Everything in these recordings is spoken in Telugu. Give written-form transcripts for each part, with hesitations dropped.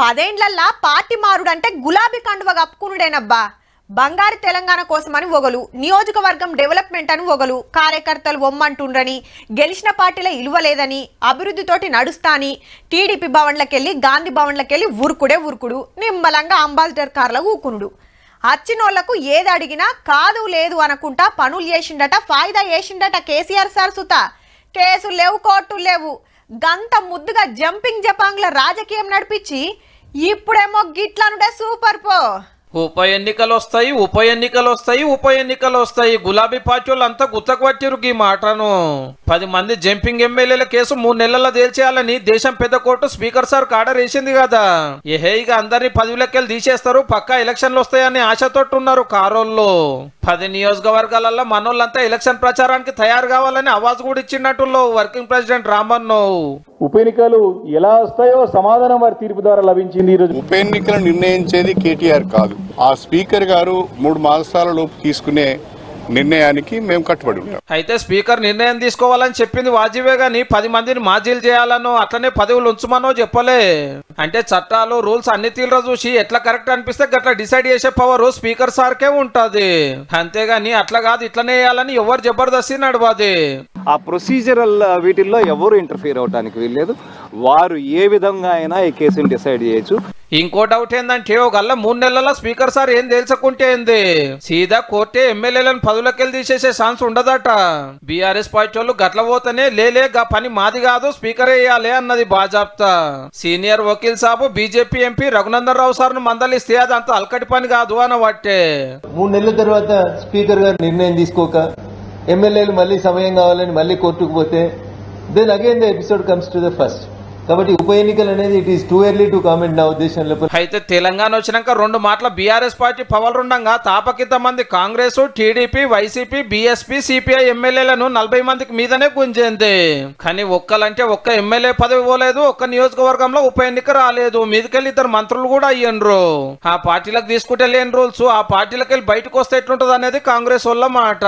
10 ఏళ్లల్లా పార్టీ మారుడంటే గులాబీ కండువ కప్పుకునుడేనబ్బా. బంగారు తెలంగాణ కోసమని ఒగలు, నియోజకవర్గం డెవలప్మెంట్ అని ఒగలు, కార్యకర్తలు ఒమ్మంటుండ్రని, గెలిచిన పార్టీలో ఇలువలేదని, అభివృద్ధితోటి నడుస్తాని టీడీపీ భవన్లకెళ్ళి గాంధీ భవన్లకెళ్ళి ఉరుకుడు నిమ్మలంగా అంబాసిడర్ కార్ల ఊకునుడు. అచ్చినోళ్లకు ఏది అడిగినా కాదు లేదు అనుకుంటా పనులు చేసిండట, ఫాయిదా చేసిండట కేసీఆర్ సార్ సుత. కేసులు లేవు, కోర్టులు లేవు, గంత ముద్దుగా జంపింగ్ జపాంగ్ల రాజకీయం నడిపించి ఇప్పుడేమో గిట్లనుడే సూపర్ పో. ఉప ఎన్నికలు వస్తాయి. గులాబీ పార్టీ వాళ్ళు అంతా గుత్తకు ఈ మాటను. 10 మంది జంపింగ్ ఎమ్మెల్యేల కేసు 3 నెలల్లో తేల్చేయాలని దేశం పెద్ద కోర్టు స్పీకర్ సార్ ఆర్డర్ వేసింది కదా. ఇక అందరినీ 10 లెక్కలు తీసేస్తారు, పక్కా ఎలక్షన్లు వస్తాయని ఆశతోటి ఉన్నారు కారోళ్ళు. 10 నియోజకవర్గాలలో మనోళ్ళంతా ఎలక్షన్ ప్రచారానికి తయారు కావాలని అవాజ్ కూడా ఇచ్చినట్టు వర్కింగ్ ప్రెసిడెంట్ రామన్. ఉప ఎన్నికలు ఎలా వస్తాయో సమాధానం వారి తీర్పు ద్వారా లభించింది. ఈరోజు ఉప ఎన్నికలు నిర్ణయించేది కేటీఆర్ కాదు, ఆ స్పీకర్ గారు 3 మాసాల లోపు తీసుకునే నిర్ణయానికి మేము కట్టుబడి ఉంటాం. అయితే స్పీకర్ నిర్ణయం తీసుకోవాలని చెప్పింది వాజీవే గాని 10 మందిని మాజీలు చేయాలనో అట్లనే పదవులు ఉంచుమనో చెప్పలే. అంటే చట్టాలు రూల్స్ అన్ని తీరులో చూసి ఎట్లా కరెక్ట్ అనిపిస్తే గట్లా డిసైడ్ చేసే పవర్ స్పీకర్ సార్కే ఉంటది. అంతేగాని అట్లా కాదు ఇట్లనే వేయాలని ఎవరు జబర్దస్తి నడవది. ఆ ప్రొసీజరల్ వీటిల్లో ఎవరు ఇంటర్ఫియర్ అవడానికి వీల్లేదు. వారు ఏ విధంగా అయినా ఈ కేసుని డిసైడ్ చేయొచ్చు. ఇంకో డౌట్ ఏందంటే ఒకళ్ళ 3 నెలల స్పీకర్ సార్ ఏం తెలుసుకుంటే ఏంది, సీదా కోర్టే ఎమ్మెల్యేలను 10 లెక్కలు తీసేసే ఛాన్స్ ఉండదట. బీఆర్ఎస్ పార్టీ వాళ్ళు గట్ల పోతేనే గా పని మాది కాదు స్పీకర్ వేయాలి అన్నది బాజాప్తా. సీనియర్ వకీల్ సాబు BJP MP Raghunandan Rao sir ను మందలిస్తే అది అంత అల్కటి పని కాదు అనబట్టే. 3 నెలల తర్వాత స్పీకర్ గారు నిర్ణయం తీసుకోక ఎమ్మెల్యేలు మళ్ళీ సమయం కావాలని మళ్ళీ కోర్టుకు పోతే then again the episode comes to the first. కాబట్టి ఉప ఎన్నికలు అనేది it is too early to comment నా ఉద్దేశంలో. అయితే తెలంగాణ వచ్చినాక 2 మాటల బీఆర్ఎస్ పార్టీ పవర్ ఉండగా తాపకింత మంది Congress, TDP, YCP, BSP, CPI ఎమ్మెల్యేలను 40 మందికి మీదనే గుంజింది. కానీ ఒక్క ఎమ్మెల్యే పదవి పోలేదు, ఒక్క నియోజకవర్గంలో ఉప ఎన్నిక రాలేదు. మీదకెళ్ళి 2 మంత్రులు కూడా అయ్యిండ్రు. ఆ పార్టీలకు తీసుకుంటే లేని రూల్స్ ఆ పార్టీలకు వెళ్ళి బయటకు వస్తే ఎట్లుంటది అనేది కాంగ్రెస్ వాళ్ళ మాట.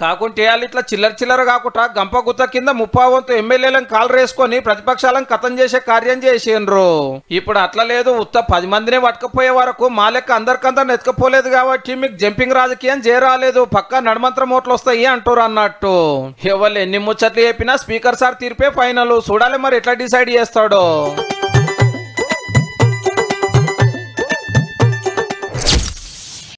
కాకుంటే వాళ్ళు ఇట్లా చిల్లర కాకుండా గంప గుత్త కింద 30 వంతు ఎమ్మెల్యేలను కాలు రేసుకొని ప్రతిపక్షాలను కథం చేసే కార్యం చేసిండ్రు. ఇప్పుడు అట్లా లేదు, 10 మందిని పట్టుకపోయే వరకు మా లెక్క అందరికందరు ఎత్తుకపోలేదు కాబట్టి మీకు జంపింగ్ రాజకీయం చేరాలేదు, పక్కా నడమంత్రం ఓట్లు వస్తాయి అంటారు అన్నట్టు. ఎవరు ఎన్ని ముచ్చట్లు చెప్పినా స్పీకర్ సార్ తీర్పే ఫైనల్. చూడాలి మరి ఎట్లా డిసైడ్ చేస్తాడో.